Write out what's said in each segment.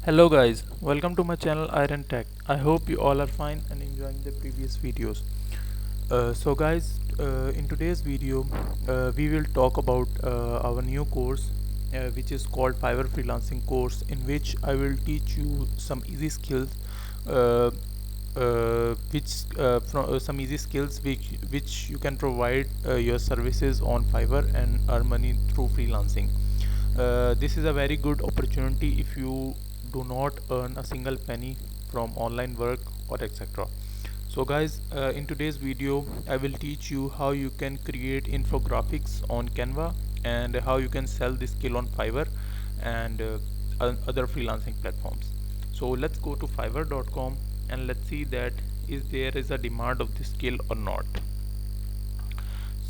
Hello guys, welcome to my channel Iron Tech. I hope you all are fine and enjoying the previous videos. In today's video, we will talk about our new course, which is called Fiverr Freelancing course, in which I will teach you some easy skills, uh, some easy skills which you can provide your services on Fiverr and earn money through freelancing. This is a very good opportunity if you do not earn a single penny from online work or etc. So guys, in today's video I will teach you how you can create infographics on Canva and how you can sell this skill on Fiverr and other freelancing platforms. So let's go to fiverr.com and let's see that there is a demand of this skill or not.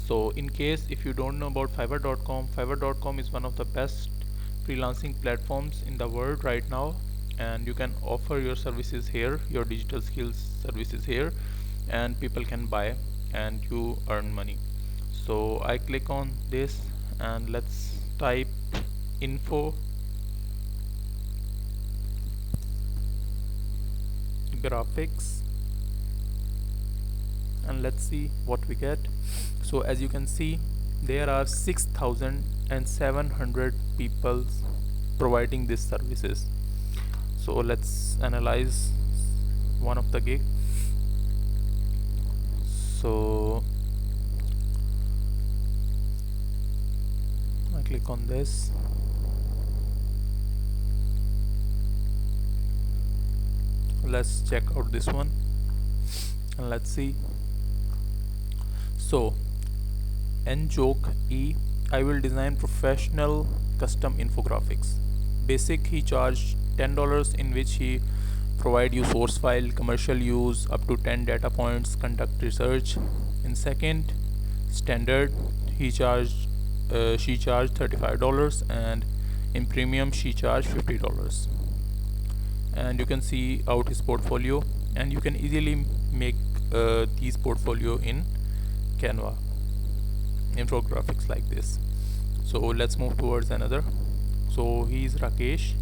So in case if you don't know about fiverr.com is one of the best freelancing platforms in the world right now, and you can offer your services here, your digital skills services here, and people can buy and you earn money. So I click on this and let's type Infographics and let's see what we get. So as you can see, there are 6,700 people providing these services. So let's analyze one of the gig. So I click on this. Let's check out this one and let's see. So Njoke E, I will design professional custom infographics. Basic, he charged $10, in which he provide you source file, commercial use, up to 10 data points, conduct research. In second, standard, she charged $35, and in premium she charged $50. And you can see out his portfolio, and you can easily make these portfolio in Canva, infographics like this. So let's move towards another. So he is Rakesh,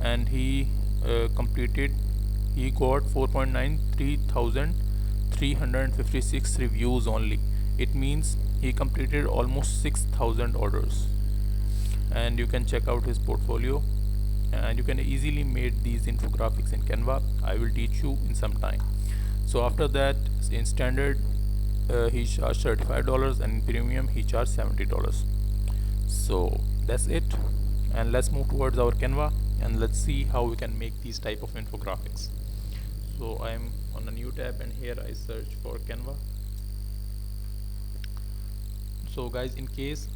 and he got 4.93,356 reviews only. It means he completed almost 6,000 orders. And you can check out his portfolio, and you can easily make these infographics in Canva. I will teach you in some time. So after that, in standard, he charged $35, and in premium he charged $70. So that's it, and let's move towards our Canva and let's see how we can make these type of infographics. So I am on a new tab, and here I search for Canva. So guys, in case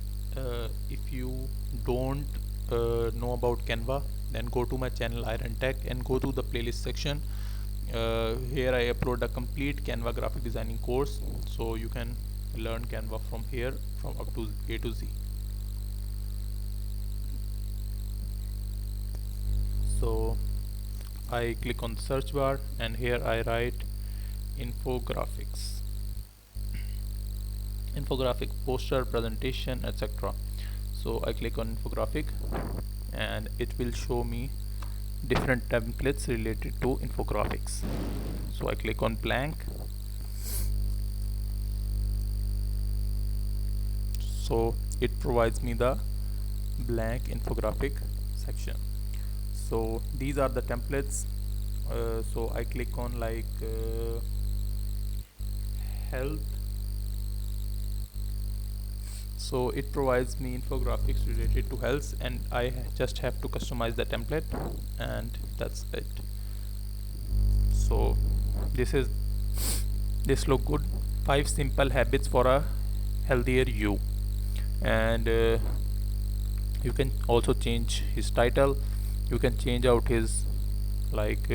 if you don't know about Canva, then go to my channel Iron Tech and go to the playlist section. Here I upload a complete Canva graphic designing course, so you can learn Canva from here, from up to A to Z. So I click on the search bar, and here I write infographics, poster, presentation, etc. So I click on infographic, and it will show me different templates related to infographics. So I click on blank. So it provides me the blank infographic section. So these are the templates. So I click on like health. So it provides me infographics related to health, and I just have to customize the template, and that's it. So this look good. 5 simple habits for a healthier you. And you can also change his title. You can change out his like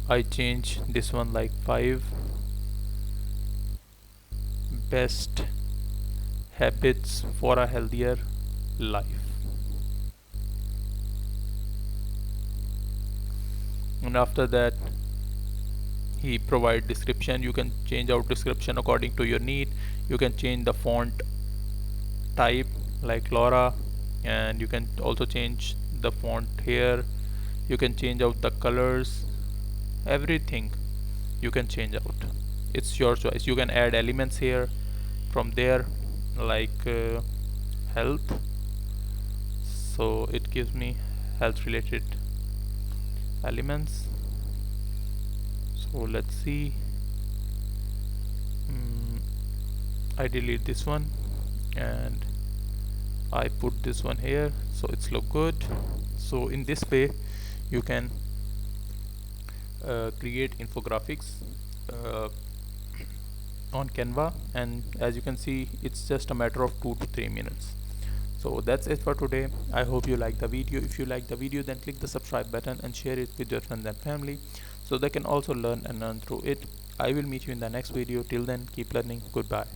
I change this one like 5 best habits for a healthier life. And after that, he provide description. You can change out description according to your need. You can change the font type like Laura, and you can also change the font here. You can change out the colors, everything you can change out. It's your choice. You can add elements here from there, like health, so it gives me health related elements. So let's see. I delete this one and I put this one here, so it's look good. So in this way you can create infographics uh, on Canva, and as you can see it's just a matter of 2 to 3 minutes. So that's it for today. I hope you like the video. If you like the video, then click the subscribe button and share it with your friends and family so they can also learn and earn through it. I will meet you in the next video. Till then, keep learning. Goodbye.